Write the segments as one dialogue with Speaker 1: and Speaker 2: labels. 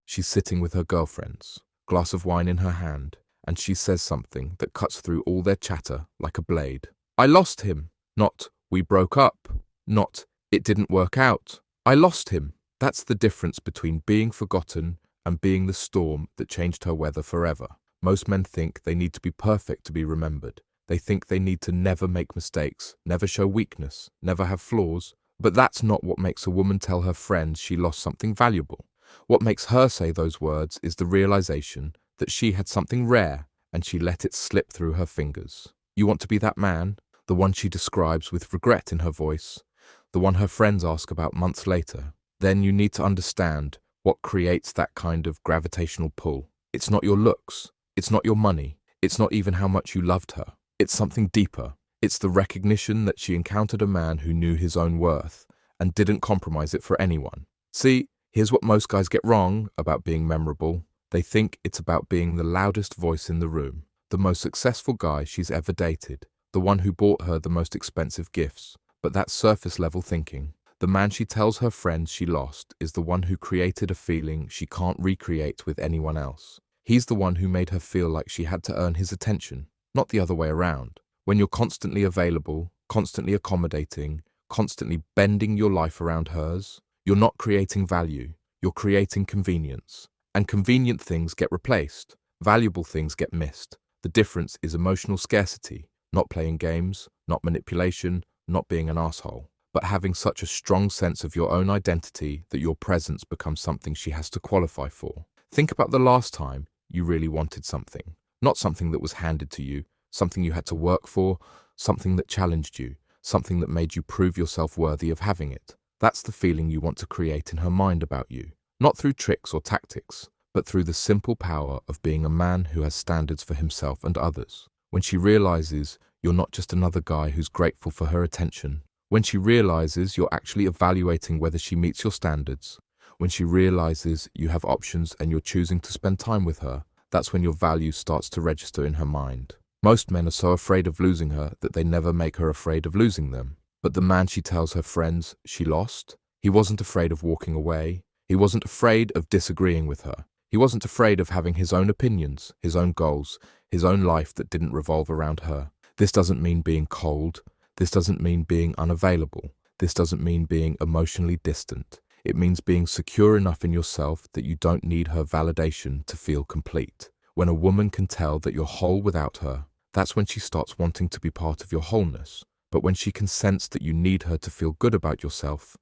Speaker 1: She's sitting with her girlfriends, glass of wine in her hand, and she says something that cuts through all their chatter like a blade. I lost him. Not, we broke up. Not, it didn't work out. I lost him. That's the difference between being forgotten and being the storm that changed her weather forever. Most men think they need to be perfect to be remembered. They think they need to never make mistakes, never show weakness, never have flaws. But that's not what makes a woman tell her friends she lost something valuable. What makes her say those words is the realization that she had something rare and she let it slip through her fingers. You want to be that man? The one she describes with regret in her voice, the one her friends ask about months later. Then you need to understand what creates that kind of gravitational pull. It's not your looks. It's not your money. It's not even how much you loved her. It's something deeper. It's the recognition that she encountered a man who knew his own worth and didn't compromise it for anyone. See, here's what most guys get wrong about being memorable. They think it's about being the loudest voice in the room, the most successful guy she's ever dated, the one who bought her the most expensive gifts. But that's surface-level thinking. The man she tells her friends she lost is the one who created a feeling she can't recreate with anyone else. He's the one who made her feel like she had to earn his attention, not the other way around. When you're constantly available, constantly accommodating, constantly bending your life around hers, you're not creating value, you're creating convenience. And convenient things get replaced, valuable things get missed. The difference is emotional scarcity, not playing games, not manipulation, not being an asshole, but having such a strong sense of your own identity that your presence becomes something she has to qualify for. Think about the last time you really wanted something, not something that was handed to you, something you had to work for, something that challenged you, something that made you prove yourself worthy of having it. That's the feeling you want to create in her mind about you, not through tricks or tactics, but through the simple power of being a man who has standards for himself and others. When she realizes you're not just another guy who's grateful for her attention, when she realizes you're actually evaluating whether she meets your standards, when she realizes you have options and you're choosing to spend time with her, that's when your value starts to register in her mind. Most men are so afraid of losing her that they never make her afraid of losing them. But the man she tells her friends she lost, he wasn't afraid of walking away. He wasn't afraid of disagreeing with her. He wasn't afraid of having his own opinions, his own goals, his own life that didn't revolve around her. This doesn't mean being cold. This doesn't mean being unavailable. This doesn't mean being emotionally distant. It means being secure enough in yourself that you don't need her validation to feel complete. When a woman can tell that you're whole without her, that's when she starts wanting to be part of your wholeness. But when she can sense that you need her to feel good about yourself,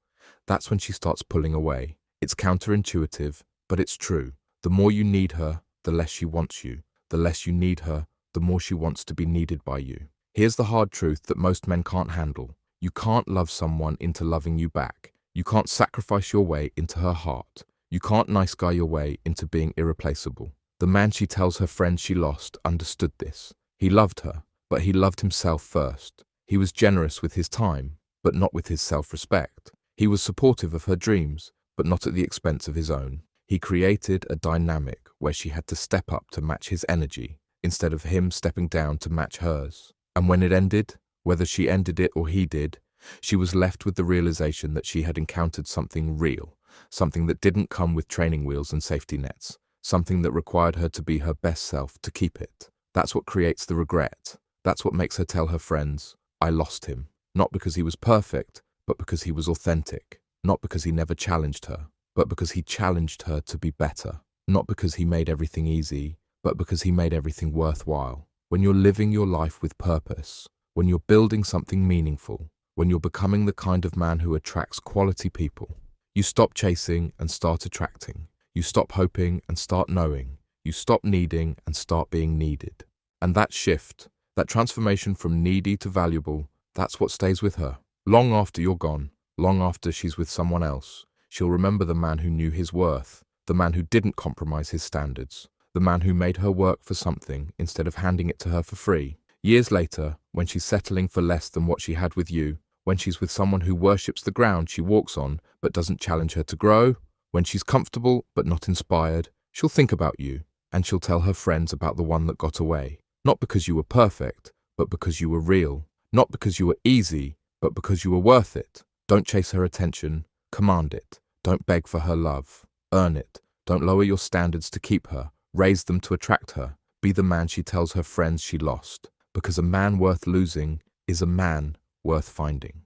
Speaker 1: that's when she starts pulling away. It's counterintuitive, but it's true. The more you need her, the less she wants you. The less you need her, the more she wants to be needed by you. Here's the hard truth that most men can't handle. You can't love someone into loving you back. You can't sacrifice your way into her heart. You can't nice guy your way into being irreplaceable. The man she tells her friends she lost understood this. He loved her, but he loved himself first. He was generous with his time, but not with his self-respect. He was supportive of her dreams, but not at the expense of his own. He created a dynamic where she had to step up to match his energy, instead of him stepping down to match hers. And when it ended, whether she ended it or he did, she was left with the realization that she had encountered something real, something that didn't come with training wheels and safety nets, something that required her to be her best self to keep it. That's what creates the regret. That's what makes her tell her friends, I lost him. Not because he was perfect, but because he was authentic. Not because he never challenged her, but because he challenged her to be better. Not because he made everything easy, but because he made everything worthwhile. When you're living your life with purpose, when you're building something meaningful, when you're becoming the kind of man who attracts quality people, you stop chasing and start attracting. You stop hoping and start knowing. You stop needing and start being needed. And that shift, that transformation from needy to valuable, that's what stays with her. Long after you're gone, long after she's with someone else, she'll remember the man who knew his worth, the man who didn't compromise his standards, the man who made her work for something instead of handing it to her for free. Years later, when she's settling for less than what she had with you, when she's with someone who worships the ground she walks on but doesn't challenge her to grow, when she's comfortable but not inspired, she'll think about you, and she'll tell her friends about the one that got away. Not because you were perfect, but because you were real. Not because you were easy, but because you were worth it. Don't chase her attention, command it. Don't beg for her love, earn it. Don't lower your standards to keep her. Raise them to attract her. Be the man she tells her friends she lost. Because a man worth losing is a man worth finding.